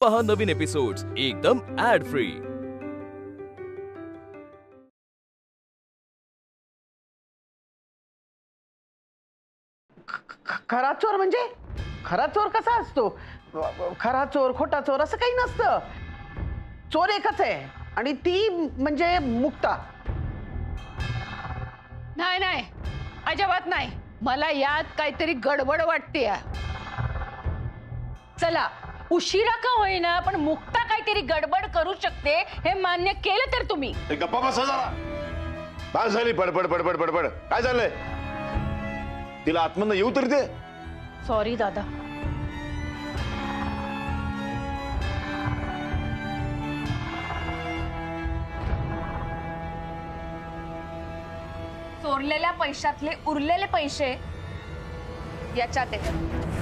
पहा नवीन एपिसोड्स एकदम add free. खरा चोर म्हणजे खरा चोर कसा असतो? खरा चोर खोटा चोर असं काही नसतं। चोर एकच आहे आणि ती म्हणजे मुक्ता। नाही नाही, अजिबात नाही। मला यात काहीतरी गडबड वाटते। चला उशिरा का होईना पण मुक्ता काहीतरी गडबड करू शकते हे मान्य केलं तर तुम्ही। गप्पा बसा जरा। काय झाली बडबड बडबड बडबड? काय झालंय? तिला आत्मन येऊ तरी दे। सॉरी दादा। चोरलेल्या पैशातले उरलेले पैसे याच्यात आहेत।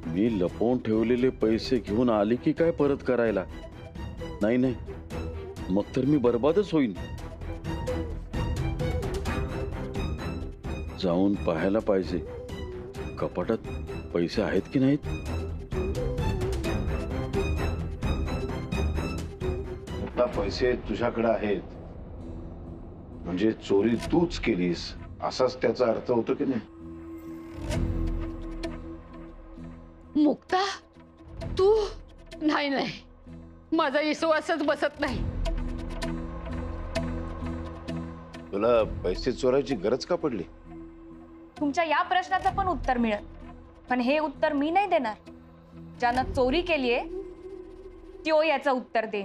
मी लपवून ठेवलेले पैसे घेऊन आले की काय परत करायला? नाही नाही, मग तर मी बर्बादच होईन। जाऊन पाहायला पाहिजे कपाटात पैसे आहेत की नाहीत। आता पैसे तुझ्याकडे आहेत म्हणजे चोरी तूच केलीस असाच त्याचा अर्थ होतो की नाही? मुक्ता तू? नाही नाही, माझा विश्वासच बसत नाही। तुला पैसे चोरायची गरज का पडली? तुमच्या या प्रश्नाचं पण उत्तर मिळेल, पण हे उत्तर मी नाही देणार। ज्यानं चोरी केलीये तो याचं उत्तर दे।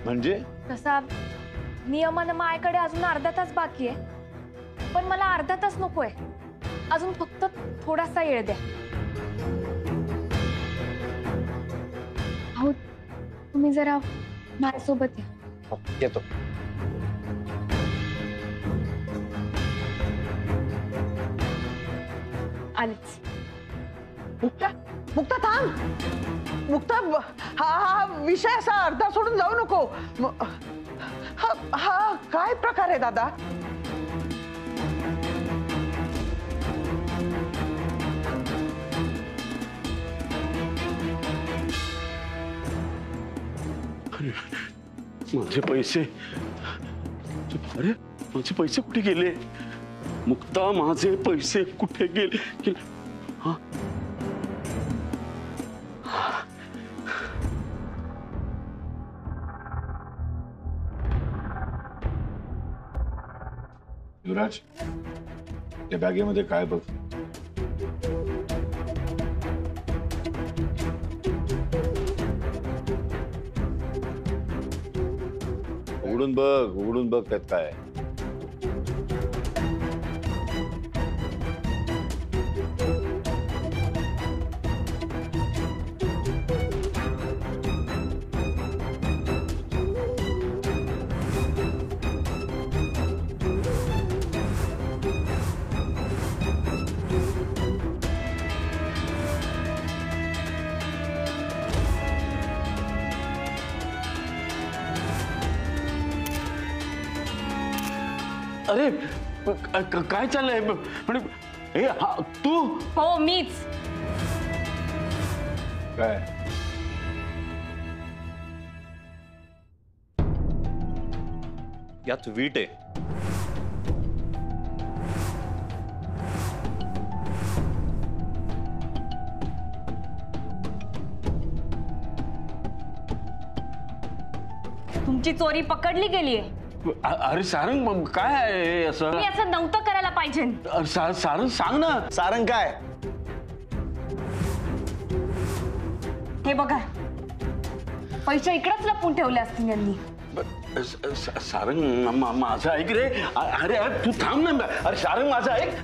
म्हणजे तसा नियमानं माझ्याकडे अजून अर्धा तास बाकी आहे, पण मला अर्धा तास नकोय, अजून फक्त थोडासा वेळ द्या। हो, तुम्ही जरा माझ्यासोबत या। येतो। आलेच। मुक्ता मुक्ता थांब। मुक्ता हा विषय असा अर्धा सोडून जाऊ नको। हा काय प्रकार आहे दादा? माझे पैसे, अरे माझे पैसे कुठे गेले? मुक्ता माझे पैसे कुठे गेले? हाँ? युवराज, त्या बॅगेमध्ये काय बघ? उघडून बघ त्यात काय? अरे काय चाललंय? तू? हो मीच। काय? यात वीट आहे। तुमची चोरी पकडली गेलीये। अरे सारंग काय आहे असं? मी असं नव्हतं करायला पाहिजे। सारंग सांग ना। सारंग काय? हे बघा, पैसे इकडेच लपून ठेवले असतील यांनी। सारंग माझं ऐक रे। अरे तू थांब ना। अरे सारंग माझं ऐक।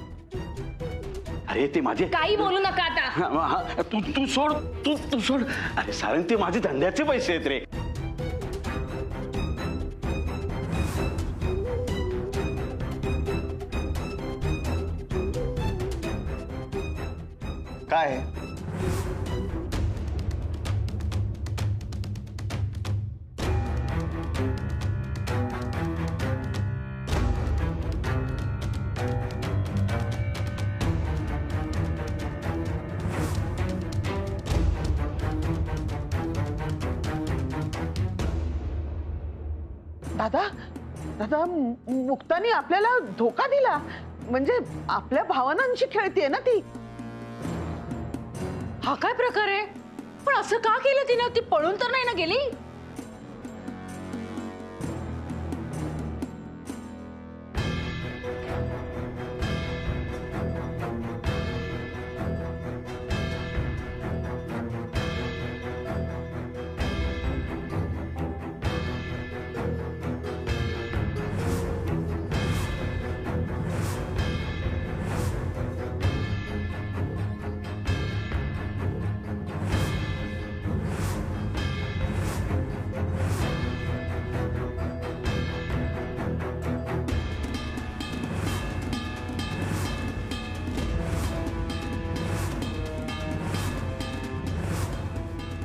अरे ते माझे काही बोलू नका आता। तू सोड, तू सोड। अरे सारंग ते माझे धंद्याचे पैसे आहेत रे। काय? दादा दादा मुक्तानी आपल्याला धोका दिला, म्हणजे आपल्या भावनांशी खेळतीये ना ती. हा काय प्रकार आहे? पण असं का केलं तिने? ती पळून तर नाही ना गेली?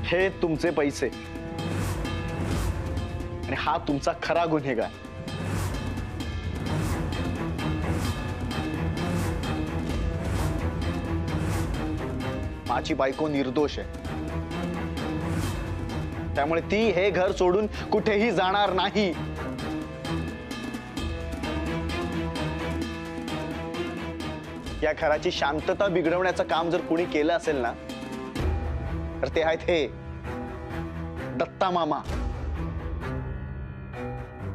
हे तुमचे पैसे आणि हा तुमचा खरा गुन्हेगार. माझी बायको निर्दोष आहे, त्यामुळे ती हे घर सोडून कुठेही जाणार नाही. या घराची शांतता बिघडवण्याचं काम जर कुणी केलं असेल ना, तर ते आहेत हे दत्ता मामा.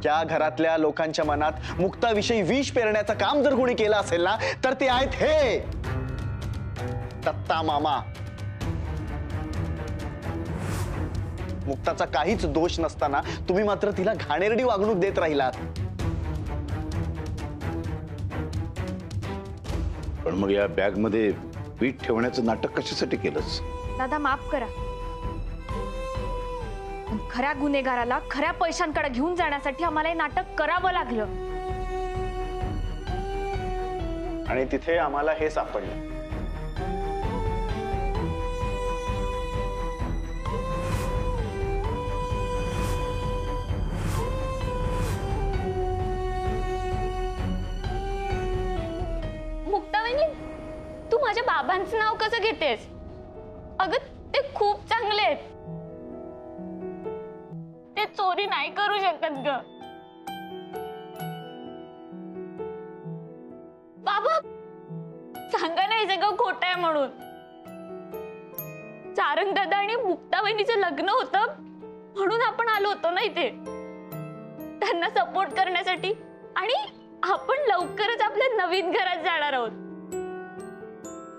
या घरातल्या लोकांच्या मनात मुक्ताविषयी विष पेरण्याचं काम जर कोणी केलं असेल ना, तर ते आहेत हे दत्ता मामा. मुक्ताचा काहीच दोष नसताना तुम्ही मात्र तिला घाणेरडी वागणूक देत राहिलात. पण मग या बॅग मध्ये पीठ ठेवण्याचं नाटक कशासाठी केलंस? दादा माफ करा, पण खऱ्या गुन्हेगाराला खऱ्या पैशांकडे घेऊन जाण्यासाठी आम्हाला हे नाटक करावं लागलं. आणि तिथे आम्हाला हे सापडलं. मुक्तावहिनी, तू माझ्या बाबांचं नाव कसं घेतेस? अगं ते खूप चांगले आहेत, ते चोरी नाही करू शकत ग. बाबा सांगा नाही सगळं खोटं आहे म्हणून. सारंग दादा आणि मुक्तावहिनीचं लग्न होतं म्हणून आपण आलो होतो ना इथे, त्यांना सपोर्ट करण्यासाठी. आणि आपण लवकरच आपल्या नवीन घरात जाणार आहोत.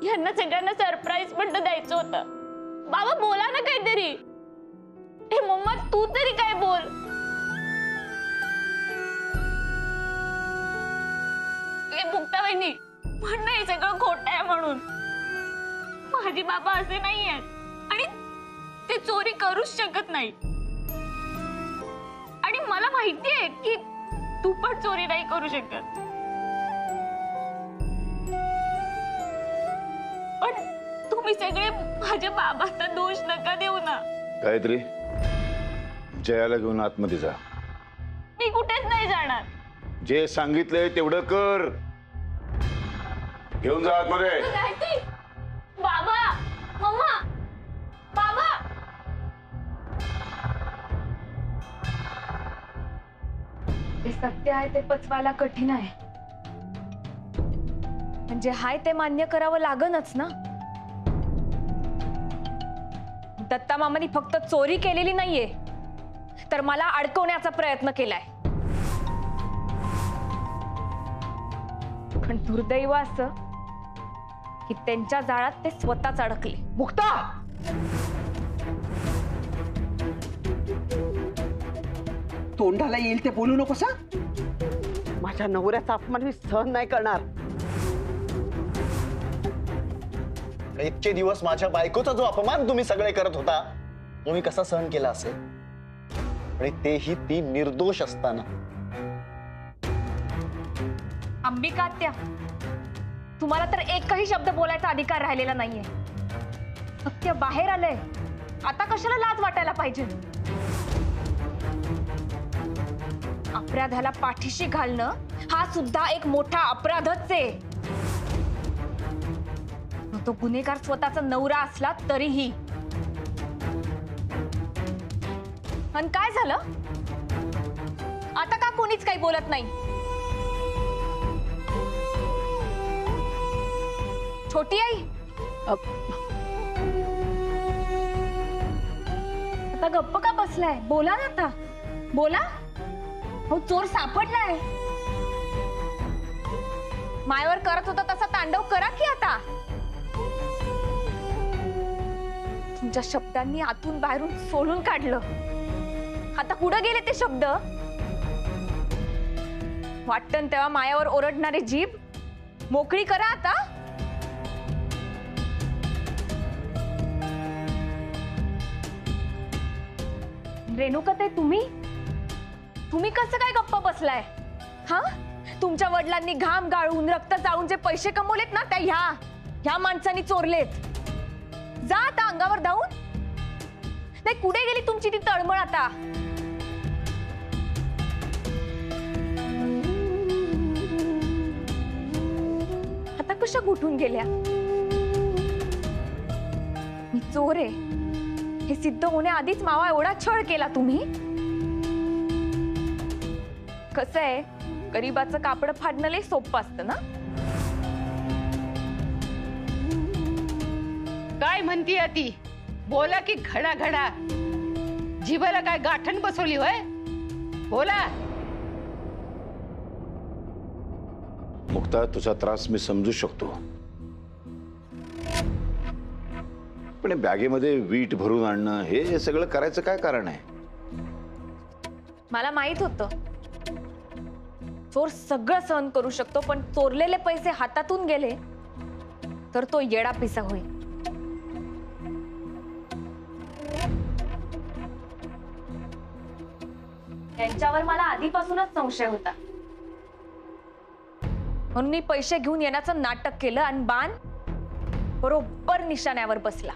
यांना सगळ्यांना सरप्राईज पण द्यायचं होतं. बाबा बोला ना काहीतरी. हे मम्मा तू तरी काय बोल. मुक्तावहिनी म्हण नाही सगळं खोटं आहे म्हणून. माझे बाबा असे नाही आहेत आणि ते चोरी करूच शकत नाही. आणि मला माहिती आहे की तू पण चोरी नाही करू शकत. पण तुम्ही सगळे माझ्या बाबांना दोष नका देऊ ना. गायत्री, जयाला घेऊन आतमध्ये जा. मी कुठेच नाही जाणार. जे सांगितलंय तेवढं कर. घेऊन जा आतमध्ये. गायत्री, बाबा, मम्मा, बाबा. ते सत्य आहे ते पचवायला कठीण आहे, म्हणजे हाय ते मान्य करावं लागणच ना. दत्ता मामानी फक्त चोरी केलेली नाहीये, तर मला अडकवण्याचा प्रयत्न केलाय. पण दुर्दैव असं की त्यांच्या जाळात ते स्वतःच अडकले. मुक्ता, तोंडाला येईल ते बोलू नकोस हा. माझ्या नवऱ्याचा अपमान मी सहन नाही करणार. इतके दिवस माझ्या बायकोचा जो अपमान तुम्ही सगळे करत होता, तो मी कसा सहन केला असेल? आणि तेही ती निर्दोष असताना. अंबिका आत्या, तुम्हाला तर एकही शब्द बोलायचा अधिकार राहिलेला नाहीये. सत्य बाहेर आलंय, आता कशाला लाज वाटायला पाहिजे? अपराधाला पाठीशी घालणं हा सुद्धा एक मोठा अपराधच आहे. मग तो गुन्हेगार स्वतःचा नवरा असला तरीही. आणि काय झालं आता? का कोणीच काही बोलत नाही? छोटी आई आता गप्प का बसलाय? बोला ना, आता बोला. हो, चोर सापडलाय. मायावर करत होता तसा तांडव करा की आता. तुमच्या शब्दांनी आतून बाहेरून सोलून काढलं. आता कुठं गेले ते शब्द? वाटतं तेव्हा मायावर ओरडणारी जीभ मोकळी करा आता. रेणुकाताई, तुम्ही कसं काय गप्प बसलाय? हा, तुमच्या वडिलांनी घाम गाळून रक्त जाळून जे पैसे कमवलेत ना, त्या ह्या माणसांनी चोरलेत. जा आता अंगावर धावून. नाही, कुठे गेली तुमची ती तळमळ आता? आता कशा गुठून गेल्या? मी चोर आहे हे सिद्ध होण्याआधीच मावा एवढा छळ केला तुम्ही. कसं आहे, गरीबाचं कापड फाडणं लय सोपं असतं ना. काय म्हणतीये ती? बोला की घडा घडा. जीवाला काय गाठण बसवली होय? बोला. मुक्ता, तुझा त्रास मी समजू शकतो, पण बॅगेमध्ये वीट भरून आणणं हे सगळं करायचं काय कारण आहे? मला माहित होतं चोर सगळं सहन करू शकतो, पण चोरलेले पैसे हातातून गेले तर तो येडा पिसा होईल. यांच्यावर मला आधीपासूनच संशय होता, म्हणून मी पैसे घेऊन येण्याचं नाटक केलं आणि बाण बरोबर निशाण्यावर बसला.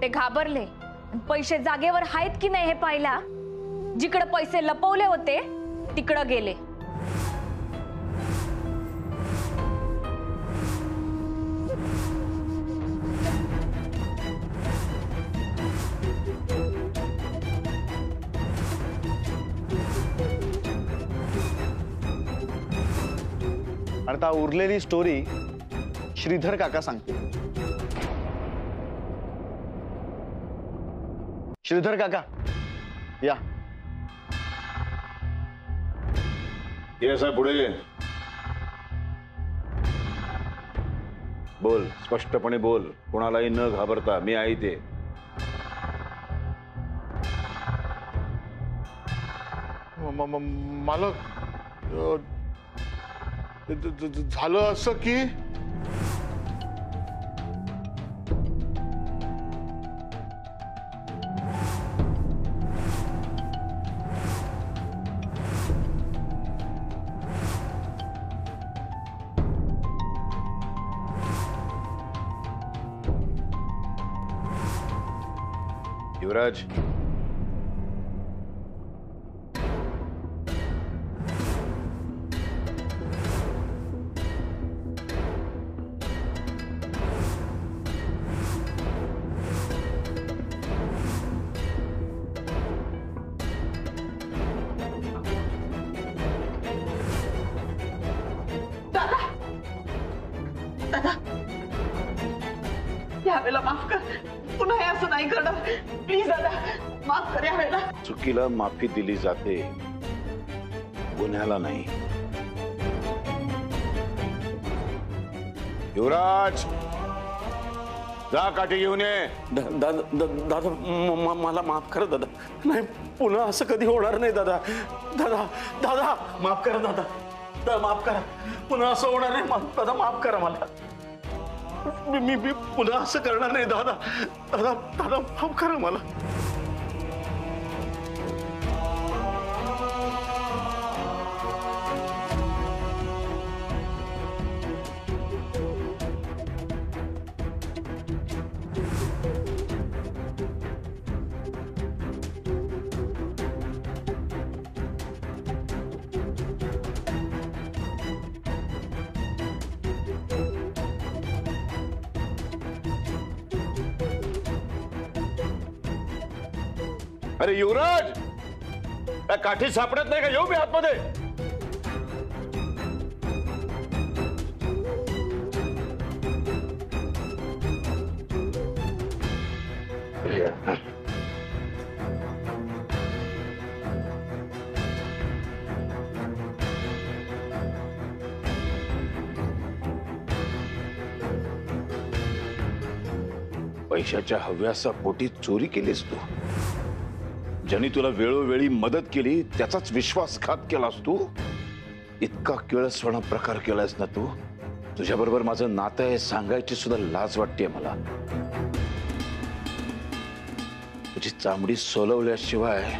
ते घाबरले आणि पैसे जागेवर आहेत की नाही हे पाहिला. जिकडे पैसे लपवले होते तिकडं गेले. आणि आता उरलेली स्टोरी श्रीधर काका सांगते. श्रीधर काका या. पुढे बोल, स्पष्टपणे बोल, कोणालाही न घाबरता. मी आहे ते. मालक, झालं असं की युवराज, यावेळेला माफ कर. पुन्हा हे असं नाही करणार प्लीज दादा. माफ कर यावेळेला. चुकीला माफी दिली जाते, गुन्ह्याला नाही. युवराज, जा काठी घेऊन ये. दादा, मला माफ करा दादा. नाही, पुन्हा असं कधी होणार नाही दादा. दादा दादा माफ करा दादा. दादा माफ करा. पुन्हा असं होणार नाही. दादा माफ करा मला. मी पुन्हा असं करणार नाही दादा. दादा दादा माफ करा मला. अरे युवराज, काय काठी सापडत नाही का? येऊ मी आतमध्ये? पैशाच्या हव्यासा पोटी चोरी केलीस तू. ज्यांनी तुला वेळोवेळी मदत केली त्याचाच विश्वासघात केलास तू. इतका किळसवाणा प्रकार केलास ना तू. तुझ्याबरोबर माझं नातं आहे सांगायची सुद्धा लाज वाटते मला. तुझी चामडी सोलवल्याशिवाय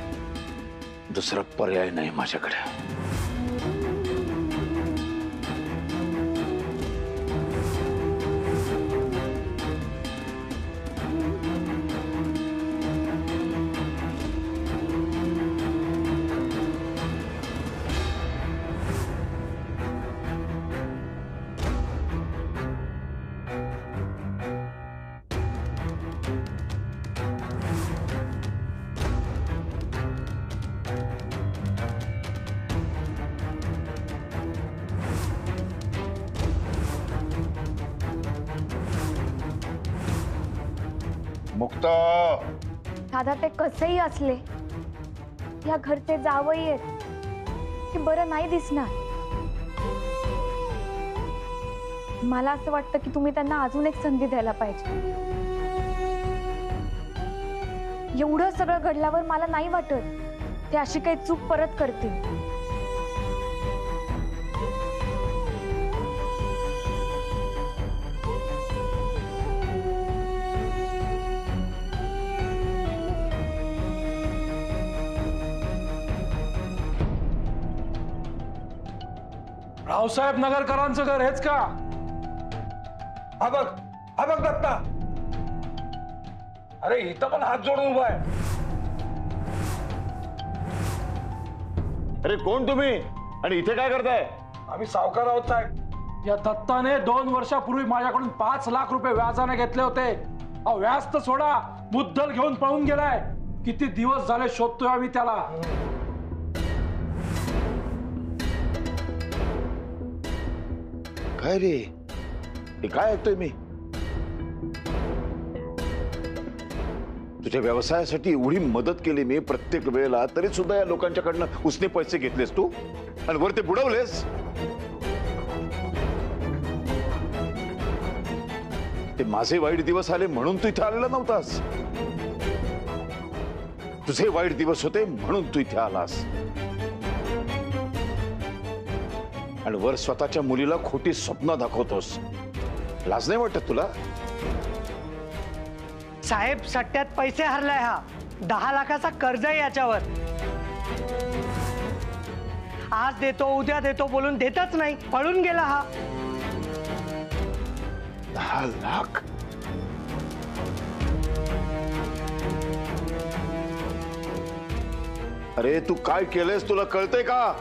दुसरा पर्याय नाही माझ्याकडे. मुक्ता, दादा ते कसेही असले या घरचे जावई आहेत हे बरं नाही दिसणार. मला असं वाटतं की तुम्ही त्यांना अजून एक संधी द्यायला पाहिजे. एवढं सगळं घडल्यावर मला नाही वाटत ते अशी काही चूक परत करतील. रावसाहेब नगरकरांचं घर हेच का? हा बघ दत्ता. अरे इथं पण हात जोडून उभा आहे. अरे कोण तुम्ही आणि इथे काय करताय? आम्ही सावकार आहोत साहेब. या दत्ताने 2 वर्षापूर्वी माझ्याकडून 5 लाख रुपये व्याजाने घेतले होते. व्याज तर सोडा, मुद्दल घेऊन पळून गेलाय. किती दिवस झाले शोधतोय आम्ही त्याला. काय रे, हे काय ऐकतोय मी? तुझ्या व्यवसायासाठी एवढी मदत केली मी प्रत्येक वेळेला, तरी सुद्धा या लोकांच्याकडनं उसने पैसे घेतलेस तू आणि वर ते बुडवलेस. ते माझे वाईट दिवस आले म्हणून तू इथे आलेला नव्हतास. तुझे वाईट दिवस होते म्हणून तू इथे आलास. आणि वर स्वतःच्या मुलीला खोटी स्वप्न दाखवतोस. लाज नाही वाटत तुला? साहेब, सट्ट्यात पैसे हरलाय हा. 10 लाखाचा कर्ज आहे याच्यावर. आज देतो उद्या देतो बोलून देतच नाही, पळून गेला हा. 10 लाख? अरे तू काय केलंयस तुला कळतंय का?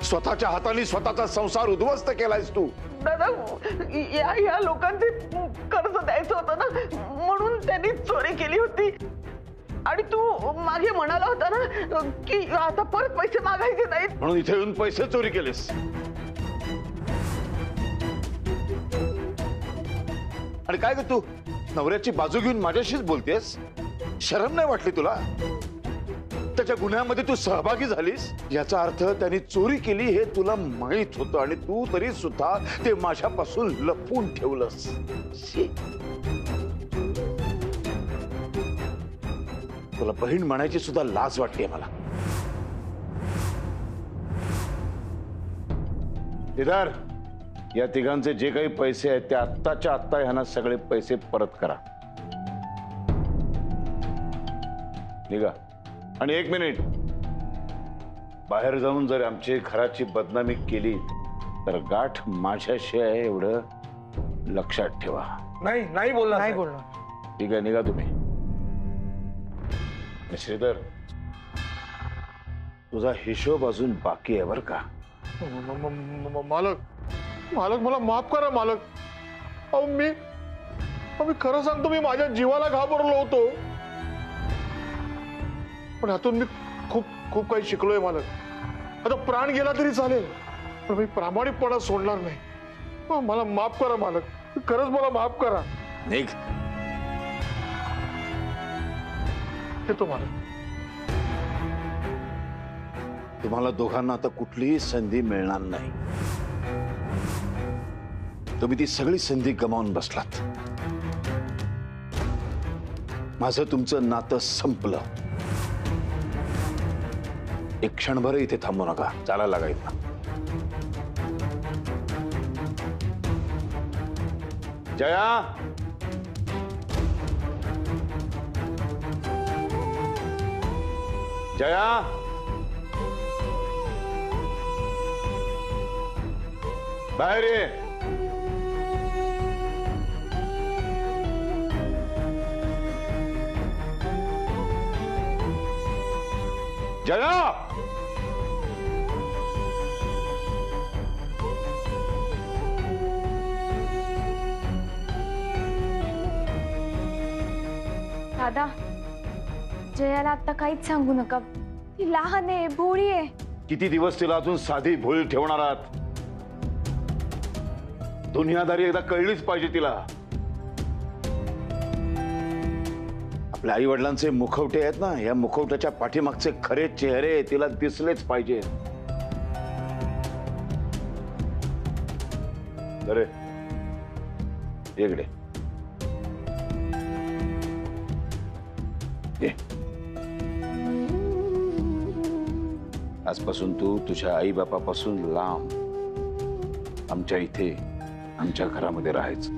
स्वतःच्या हाताने स्वतःचा संसार उद्ध्वस्त केलायस तू. दादा, या लोकांचे कर्ज द्यायचं होतं ना, म्हणून त्यांनी चोरी केली होती. आणि तू मागे म्हणाला होता ना की आता परत पैसे मागायचे नाहीत, म्हणून इथे येऊन पैसे चोरी केलेस. आणि काय ग तू नवऱ्याची बाजू घेऊन माझ्याशीच बोलतेस? शरम नाही वाटली तुला? त्याच्या गुन्ह्यामध्ये तू सहभागी झालीस याचा अर्थ त्यांनी चोरी केली हे तुला माहित होतं आणि तू तरी सुद्धा ते माझ्यापासून लपवून ठेवलंस. तुला बहीण म्हणायची सुद्धा लाज वाटते मला. इधर या तिघांचे जे काही पैसे आहेत ते आत्ताच्या आत्ता ह्यांना सगळे पैसे परत करा. निघा. आणि 1 मिनिट, बाहेर जाऊन जर आमची घराची बदनामी केली तर गाठ माझ्याशी आहे एवढं लक्षात ठेवा. नाही बोलणार. नाही बोलणार. ठीक आहे, निघा तुम्ही. श्रीधर, तुझा हिशोब अजून बाकी आहे बरं का? मालक मला माफ करा मालक. अहो मी खरं सांगतो, मी माझ्या जीवाला घाबरलो होतो. पण ह्यातून मी खूप खूप काही शिकलोय मालक. आता प्राण गेला तरी चालेल, पण मी प्रामाणिकपणा सोडणार नाही. मला माफ करा मालक, खरंच मला माफ करा. निघ. येतो मालक. तुम्हाला दोघांना आता कुठलीही संधी मिळणार नाही. तुम्ही ती सगळी संधी गमावून बसलात. माझं तुमचं नातं संपलं. एक क्षणभर इथे थांबू नका, चालायला लागायचं ना. जया, जया, बाहेर ये. जया, दादा, जयाला आता काहीच सांगू नका. ती लहान आहे, भोळी आहे. किती दिवस तिला अजून साधी भोळी ठेवणार आहात? दुनियादारी एकदा कळलीच पाहिजे तिला. आपल्या आई वडिलांचे मुखवटे आहेत ना, या मुखवट्याच्या पाठीमागचे खरे चेहरे तिला दिसलेच पाहिजेत. अरे इकडे ये. आजपासून तू तुझ्या आई बापापासून लांब आमच्या इथे आमच्या घरामध्ये राहायचं.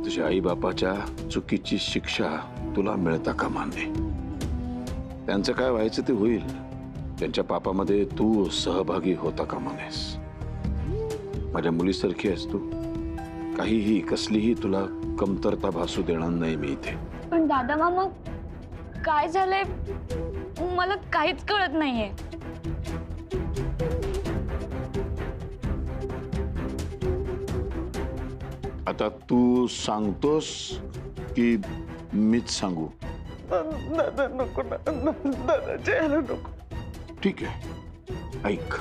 तुझ्या आई बापाच्या चुकीची शिक्षा तुला मिळता कामा नये. त्यांचं काय व्हायचं ते होईल, त्यांच्या पापामध्ये तू सहभागी होता कामा नयेस. माझ्या मुलीसारखी आहेस तू. काहीही कसलीही तुला कमतरता भासू देणार नाही मी इथे. पण दादा मामा, काय झालंय मला काहीच कळत नाहीये. आता तू सांगतोस की मीच सांगू? दादा नको ना, दादा जयाला नको. ठीक आहे, ऐक.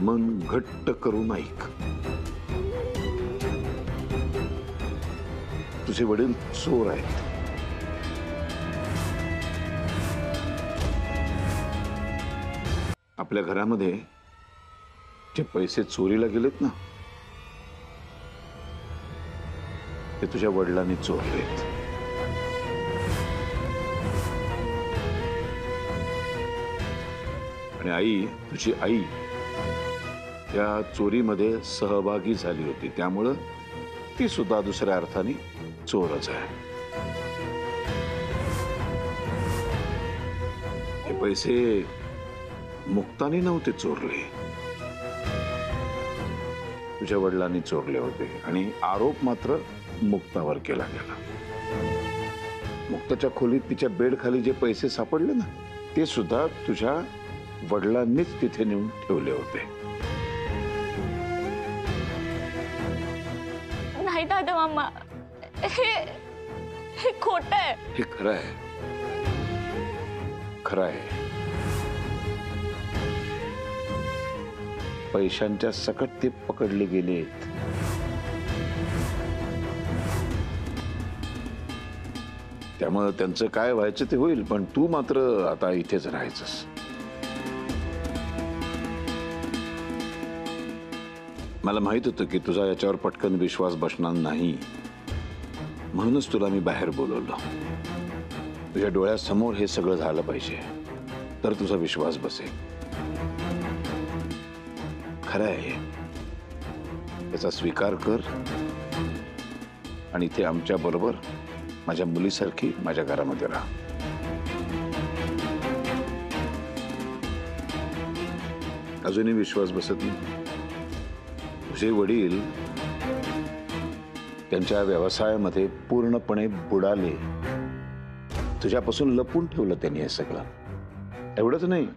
मन घट्ट करून ऐक. तुझे वडील चोर आहेत. आपल्या घरामध्ये जे पैसे चोरीला गेलेत ना, ते तुझ्या वडिलांनी चोरलेत. आणि आई, तुझी आई या चोरीमध्ये सहभागी झाली होती, त्यामुळं ती सुद्धा दुसऱ्या अर्थाने चोरच आहे. हे पैसे मुक्ताने नव्हते चोरले, तुझ्या वडिलांनी चोरले होते. आणि आरोप मात्र मुक्तावर केला गेला. मुक्ताच्या खोलीत तिच्या बेड खाली जे पैसे सापडले ना, ते सुद्धा तुझ्या वडिलांनीच तिथे नेऊन ठेवले होते. नाही दादा मामा, हे खोटं आहे. हे खरं आहे, खरं आहे. पैशांच्या सकट ते पकडले गेलेत. त्यामुळे त्यांचं काय व्हायचं ते होईल, पण तू मात्र आता इथेच राहायचंस. मला माहित होतं की तुझा याच्यावर पटकन विश्वास बसणार नाही, म्हणूनच तुला मी बाहेर बोलवलं. तुझ्या डोळ्यासमोर हे सगळं झालं पाहिजे, तर तुझा विश्वास बसेल. खरं आहे, याचा स्वीकार कर आणि इथे आमच्या बरोबर माझ्या मुलीसारखी माझ्या घरामध्ये राहा. अजूनही विश्वास बसत नाही? तुझे वडील त्यांच्या व्यवसायामध्ये पूर्णपणे बुडाले. तुझ्यापासून लपून ठेवलं त्यांनी हे सगळं. एवढंच नाही,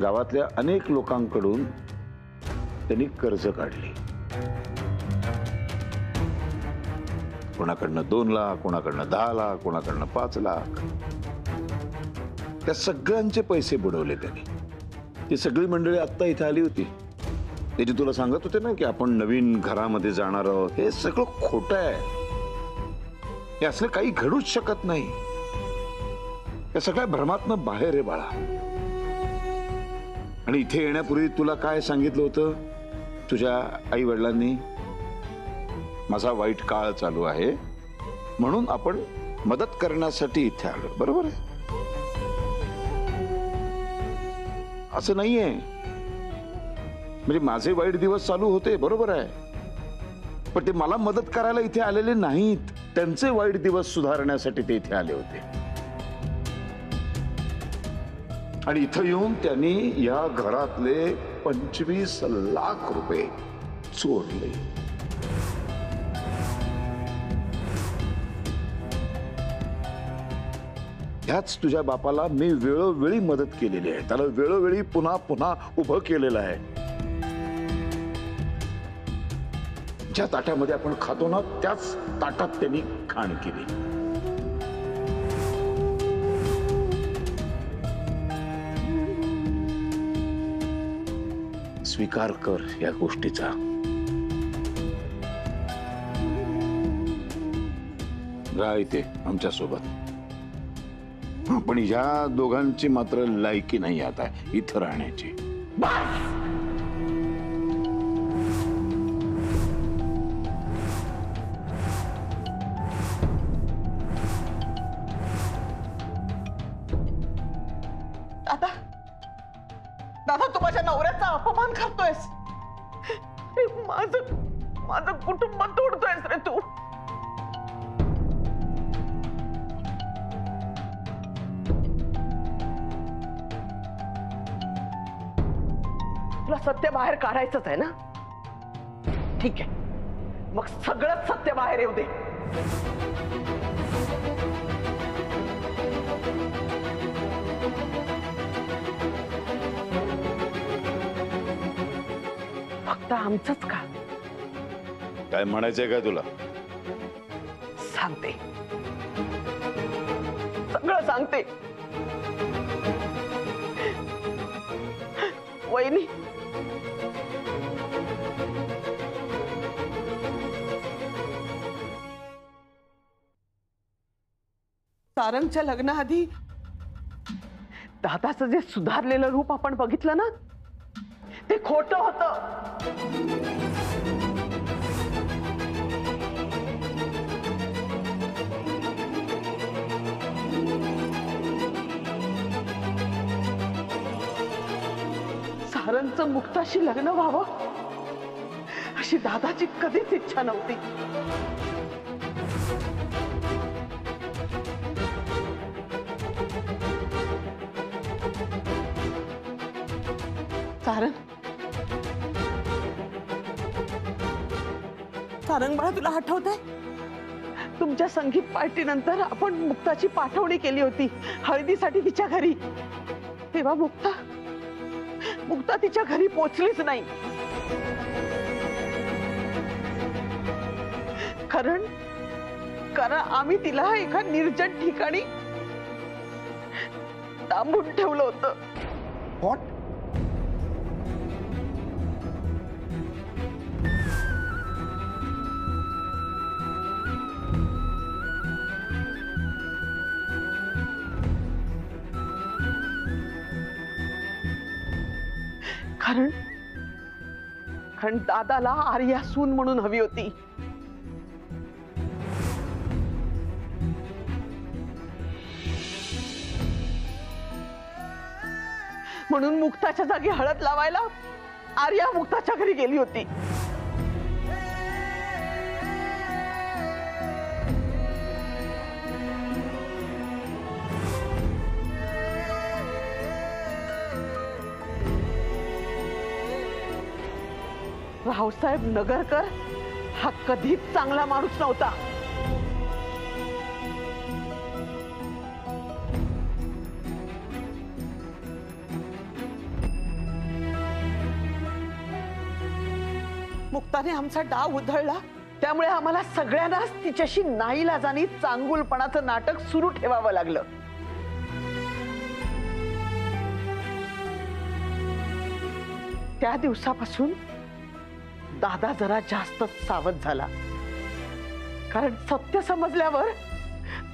गावातल्या अनेक लोकांकडून त्यांनी कर्ज काढली. कोणाकडनं 2 लाख, कोणाकडनं 10 लाख, कोणाकडनं 5 लाख. त्या सगळ्यांचे पैसे बुडवले त्यांनी. ती सगळी मंडळी आत्ता इथे आली होती. ते जे तुला सांगत होते ना की आपण नवीन घरामध्ये जाणार आहोत, हे सगळं खोटं आहे. हे असलं काही घडूच शकत नाही. या सगळ्या भ्रमातनं बाहेर आहे बाळा. आणि इथे येण्यापूर्वी तुला काय सांगितलं होतं तुझ्या आई वडिलांनी? माझा वाईट काळ चालू आहे म्हणून आपण मदत करण्यासाठी इथे आलो. बरोबर आहे? असं नाहीये. म्हणजे माझे वाईट दिवस चालू होते, बरोबर आहे, पण ते मला मदत करायला इथे आलेले नाहीत. त्यांचे वाईट दिवस सुधारण्यासाठी ते इथे आले होते. आणि इथं येऊन त्यांनी या घरातले 25 लाख रुपये चोरले. ह्याच तुझ्या बापाला मी वेळोवेळी मदत केलेली आहे. त्याला वेळोवेळी पुन्हा पुन्हा उभं केलेलं आहे. ज्या ताट्यामध्ये आपण खातो ना त्याच ताटात त्यांनी घाण केली. स्वीकार कर या गोष्टीचा. राह इथे आमच्या सोबत. पण ह्या दोघांची मात्र लायकी नाही आता इथं राहण्याची. दादा, दादा तू माझ्या नवऱ्याचा अपमान करतोयस. माझं कुटुंब तोडतोयस रे तू. तुला सत्य बाहेर काढायचंच आहे ना? ठीक आहे, मग सगळंच सत्य बाहेर येऊ दे. फक्त आमचंच का? काय म्हणायचंय काय तुला? सांगते, सगळं सांगते. वहिनी, सारंगच्या लग्नाआधी दादाचं जे सुधारलेलं रूप आपण बघितलं ना ते खोटं होतं. सारंगचं मुक्ताशी लग्न व्हावं अशी दादाची कधीच इच्छा नव्हती. सारंग बाळा, तुला आठवतंय तुमच्या संगीत पार्टी नंतर आपण मुक्ताची पाठवणी केली होती हळदीसाठी तिच्या घरी. तेव्हा मुक्ता तिच्या घरी पोचलीच नाही. कारण आम्ही तिला एका निर्जन ठिकाणी डांबून ठेवलं होतं. व्हॉट? कारण दादाला आर्या सून म्हणून हवी होती. म्हणून मुक्ताच्या जागी हळद लावायला आर्या मुक्ताच्या घरी गेली होती. रावसाहेब नगरकर हा कधीच चांगला माणूस नव्हता. मुक्ताने आमचा डाव उधळला त्यामुळे आम्हाला सगळ्यांनाच तिच्याशी नाईलाजानी चांगुलपणाचं नाटक सुरू ठेवावं लागलं. त्या दिवसापासून दादा जरा जास्तच सावध झाला. कारण सत्य समजल्यावर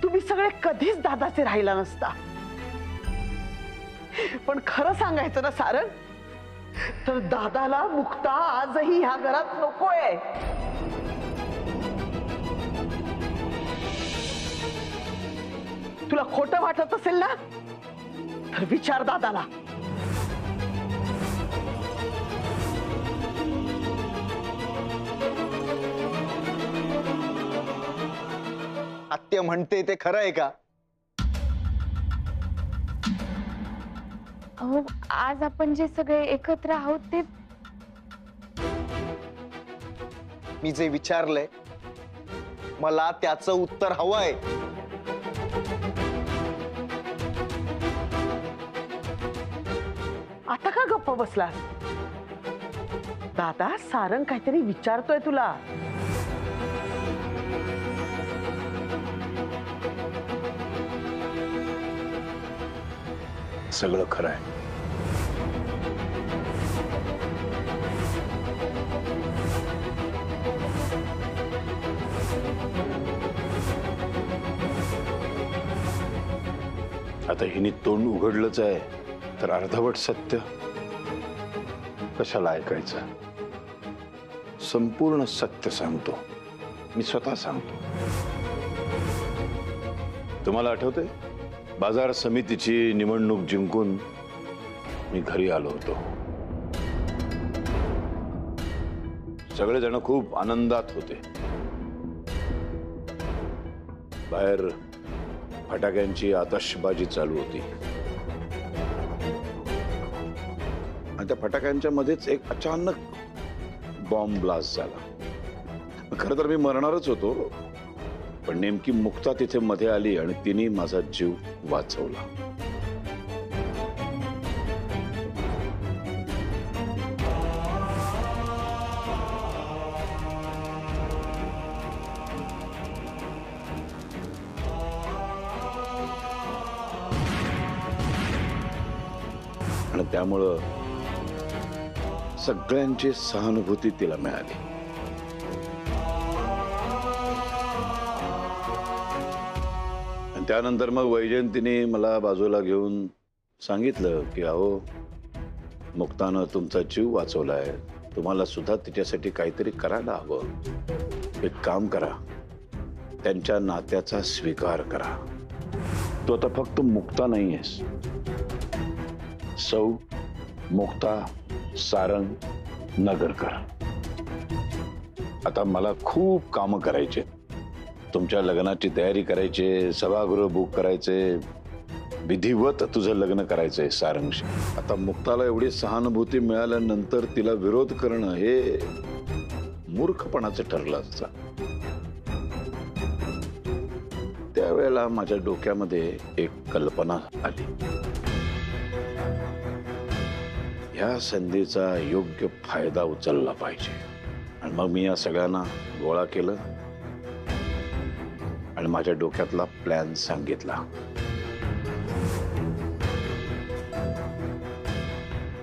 तुम्ही सगळे कधीच दादाचे राहिला नसता. पण खरं सांगायचं ना सारंग, तर दादाला मुक्ता आजही ह्या घरात नकोय. तुला खोटं वाटत असेल ना तर विचार दादाला. आत्या म्हणते ते खरं आहे का? अहो, आज आपण जे सगळे एकत्र आहोत ते मी जे विचारलंय मला त्याचं उत्तर हवंय. आता का गप्प बसलास? दादा सारंग काहीतरी विचारतोय तुला. सगळं खरं आहे. आता हिने तोंड उघडलंच आहे तर अर्धवट सत्य कशाला ऐकायचं? संपूर्ण सत्य सांगतो, मी स्वतः सांगतो. तुम्हाला आठवतंय बाजार समितीची निवडणूक जिंकून मी घरी आलो होतो. सगळेजण खूप आनंदात होते. बाहेर फटाक्यांची आतषबाजी चालू होती आणि त्या फटाक्यांच्या मध्येच एक अचानक बॉम्ब ब्लास्ट झाला. खरं तर मी मरणारच होतो, पण नेमकी मुक्ता तिथे मध्ये आली आणि तिने माझा जीव वाचवला. आणि त्यामुळं सगळ्यांची सहानुभूती तिला मिळाली. आणि त्यानंतर मग वैजयंतीने मला बाजूला घेऊन सांगितलं की अहो, मुक्तानं तुमचा जीव वाचवलाय, तुम्हाला सुद्धा तिच्यासाठी काहीतरी करायला हवं. एक काम करा, त्यांच्या नात्याचा स्वीकार करा. तो आता फक्त मुक्ता नाहीयेस, सौ मुक्ता सारंग नगरकर. आता मला खूप कामं करायचे. तुमच्या लग्नाची तयारी करायची, सभागृह बुक करायचे, विधिवत तुझं लग्न करायचंय सारंगशी. आता मुक्ताला एवढी सहानुभूती मिळाल्यानंतर तिला विरोध करणं हे मूर्खपणाचं ठरलं असतं. त्यावेळेला माझ्या डोक्यामध्ये एक कल्पना आली. ह्या संधीचा योग्य फायदा उचलला पाहिजे. आणि मग मी या सगळ्यांना गोळा केलं आणि माझ्या डोक्यातला प्लॅन सांगितला.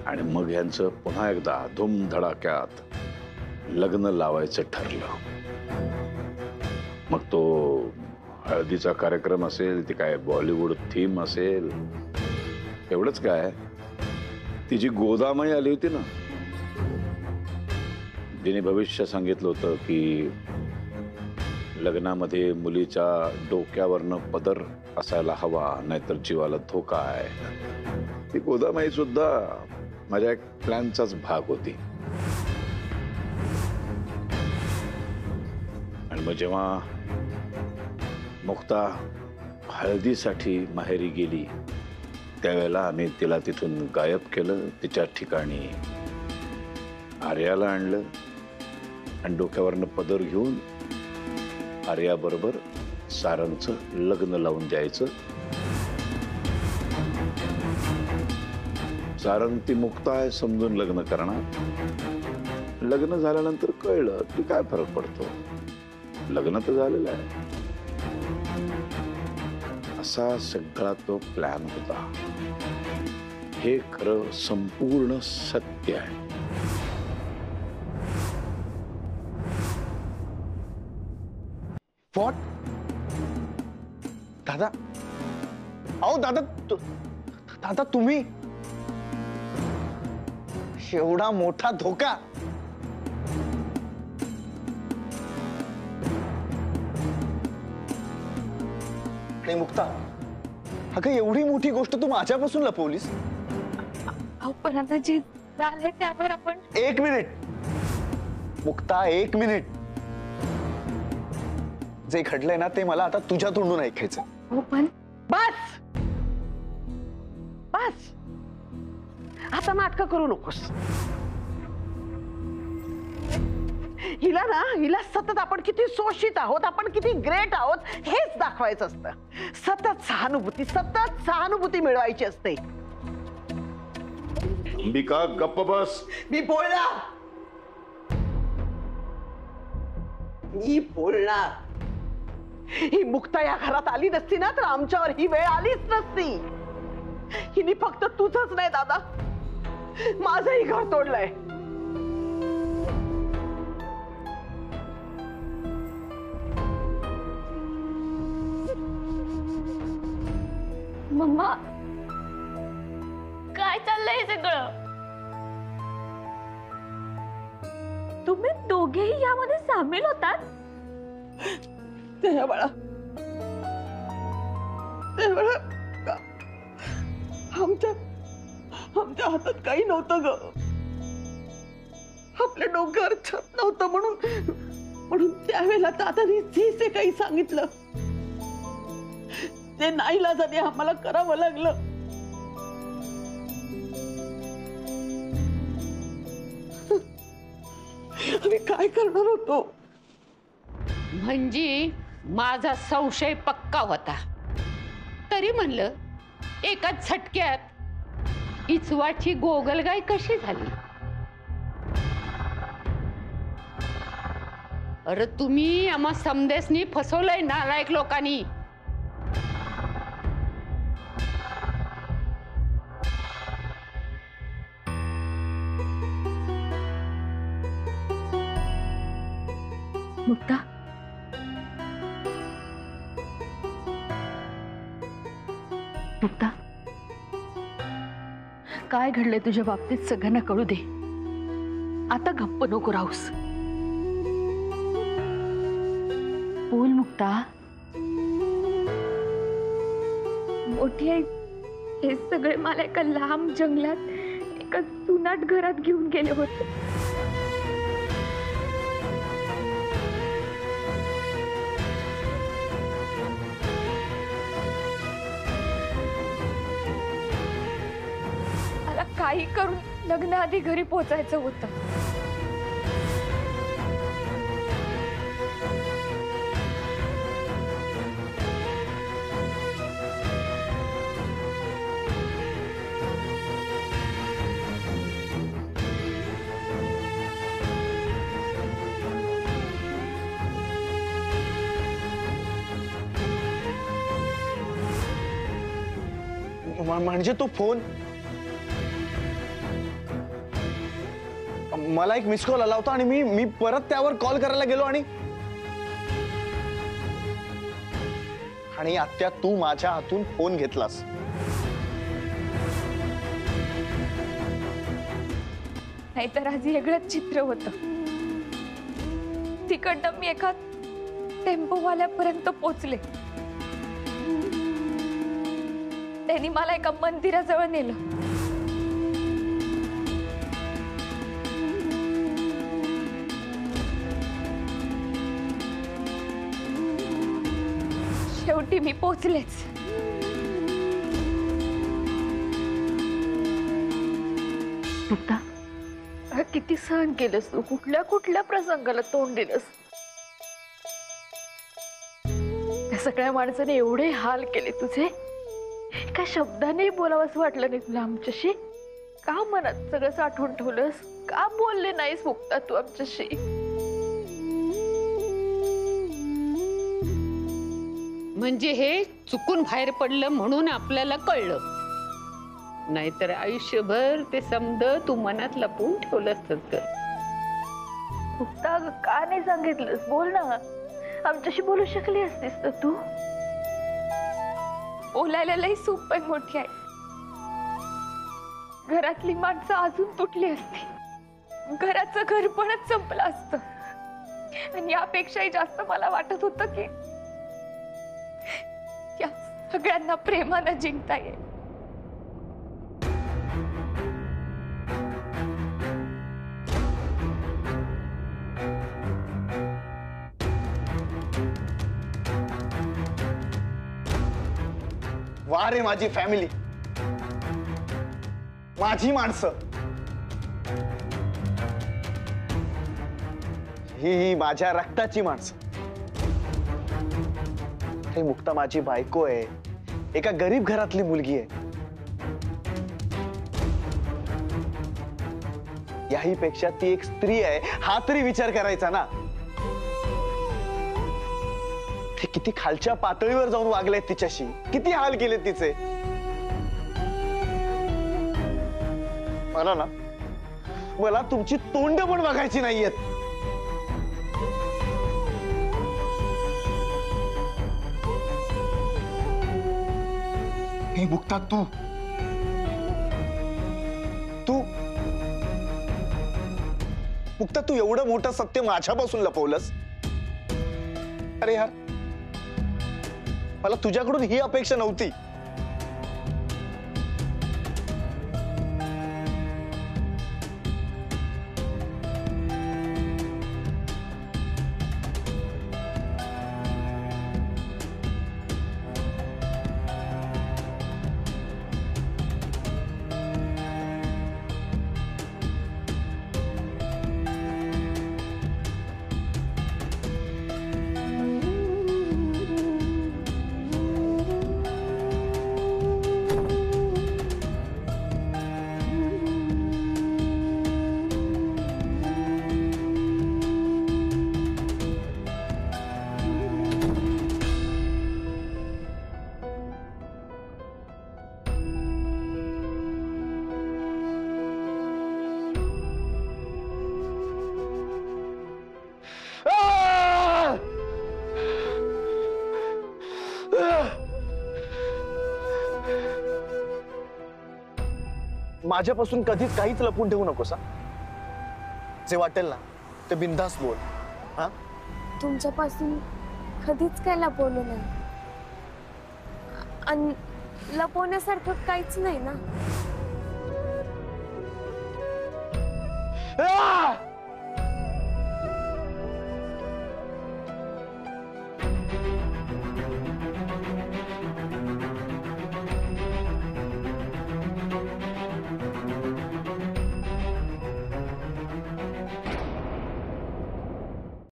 आणि मग यांचं पुन्हा एकदा धूमधडाक्यात लग्न लावायचं ठरलं. मग तो हळदीचा कार्यक्रम असेल, ती काय बॉलिवूड थीम असेल, एवढंच काय, ती जी गोदामाई आली होती ना, जिने भविष्य सांगितलं होतं की लग्नामध्ये मुलीच्या डोक्यावरनं पदर असायला हवा, नाहीतर जीवाला धोका आहे, ती गोदामाई सुद्धा माझ्या एक प्लॅनचाच भाग होती. आणि मग जेव्हा मुक्ता हळदीसाठी माहेरी गेली त्यावेळेला आम्ही तिला तिथून गायब केलं. तिच्या ठिकाणी आर्याला आणलं आणि डोक्यावरनं पदर घेऊन आर्याबरोबर सारंगचं लग्न लावून द्यायचं. सारंग ती मुक्ता आहे समजून लग्न करणार. लग्न झाल्यानंतर कळलं की काय फरक पडतो, लग्न तर झालेलं आहे. असा सगळा तो प्लॅन होता. हे खरं संपूर्ण सत्य आहे. व्हॉट? दादा, अहो दादा, दादा तुम्ही एवढा मोठा धोका. आणि मुक्ता, अगं एवढी मोठी गोष्ट तू माझ्यापासून लपवलीस? पण आता जे झालंय त्यावर आपण. एक मिनिट मुक्ता, एक मिनिट. जे घडलंय ना ते मला आता तुझ्या तोंडून ऐकायचं. हो पण बस बस, आता नाटक करू नकोस. हिला सतत आपण किती शोषित आहोत, आपण किती ग्रेट आहोत हेच दाखवायचं असतं. सतत सहानुभूती मिळवायची असते. अंबिका गप्प बस. मी बोलणार. ही मुक्ता या घरात आली नसती ना तर आमच्यावर ही वेळ आलीच नसती. हिने फक्त तुझंच नाही दादा, माझंही घर तोडलंय. मम्मा, काय चाललंय सगळं? तुम्ही दोघेही यामध्ये सामील होतात? ते बाळा, आमच्या हातात काही नव्हतं ग. आपल्या डोक्यावर छत नव्हतं म्हणून त्यावेळेला दादानी जे काही सांगितलं ते नाईलाजाने आम्हाला करावं लागलं. आम्ही काय करणार होतो? म्हणजे माझा संशय पक्का होता. तरी म्हणलं एका झटक्यात इचवाची गोगलगाय कशी झाली? अरे तुम्ही आम्हा समदेसनी फसवलंय नालायक लोकांनी. मुक्ता, मुक्ता, काय घडलंय तुझ्या बाबतीत सगळ्यांना कळू दे. आता गप्प नको राहूस. बोल मुक्ता. मोठी आई हे सगळे मला एका लांब जंगलात एका जुनाट घरात घेऊन गेले होते. मला काही करून लग्नाआधी घरी पोचायचं होतं. म्हणजे तो फोन मला एक मिस कॉल आला होता आणि मी परत त्यावर कॉल करायला गेलो आणि आत्या तू माझ्या हातून फोन घेतलास. नाहीतर आज वेगळंच चित्र होतं. तिकडनं मी एका टेम्पोवाल्यापर्यंत पोचले. त्यांनी मला एका मंदिराजवळ नेलं. शेवटी मी पोचलेच. मुक्ता, किती सहन केलंस तू, कुठल्या कुठल्या प्रसंगाला तोंड दिलंस. त्या सगळ्या माणसाने एवढे हाल केले तुझे, एका शब्दाने बोलावंच वाटलं नाही तुला आमच्याशी. का मनात सगळं साठवून ठेवलंस? का बोलले नाहीस मुक्ता तू आमच्याशी? म्हणजे हे चुकून बाहेर पडलं म्हणून आपल्याला कळलं, नाहीतर आयुष्यभर ते समज तू मनात लपवून ठेवलं असत. मुक्ता का नाही सांगितलंस? बोल ना, आमच्याशी बोलू शकली असतीस तर तू. बोलायला लई सूप आहे मोठी आहे. घरातली माणसं अजून तुटली असती, घराचं घरपणच संपलं असतं. आणि यापेक्षाही जास्त मला वाटत होतं की या सगळ्यांना प्रेमानं जिंकता येईल. वा रे माझी फॅमिली, माझी माणसं, ही माझ्या रक्ताची माणसं. हे मुक्ता माझी बायको आहे, एका गरीब घरातली मुलगी आहे. याही पेक्षा ती एक स्त्री आहे हा तरी विचार करायचा ना. ते किती खालच्या पातळीवर जाऊन वागलेत तिच्याशी, किती हाल केलेत तिचे. मला तुमची तोंड पण बघायची नाहीयेत. हे मुक्ता, तू मुक्ता, तू एवढं मोठं सत्य माझ्यापासून लपवलंस. अरे यार, मला तुझ्याकडून ही अपेक्षा नव्हती. माझ्यापासून कधीच काहीच लपून ठेवू नकोस. जे वाटेल ना ते बिनधास्त बोल. हा, तुमच्यापासून कधीच काय लपवलं नाही, आणि लपवण्यासारखं काहीच नाही ना.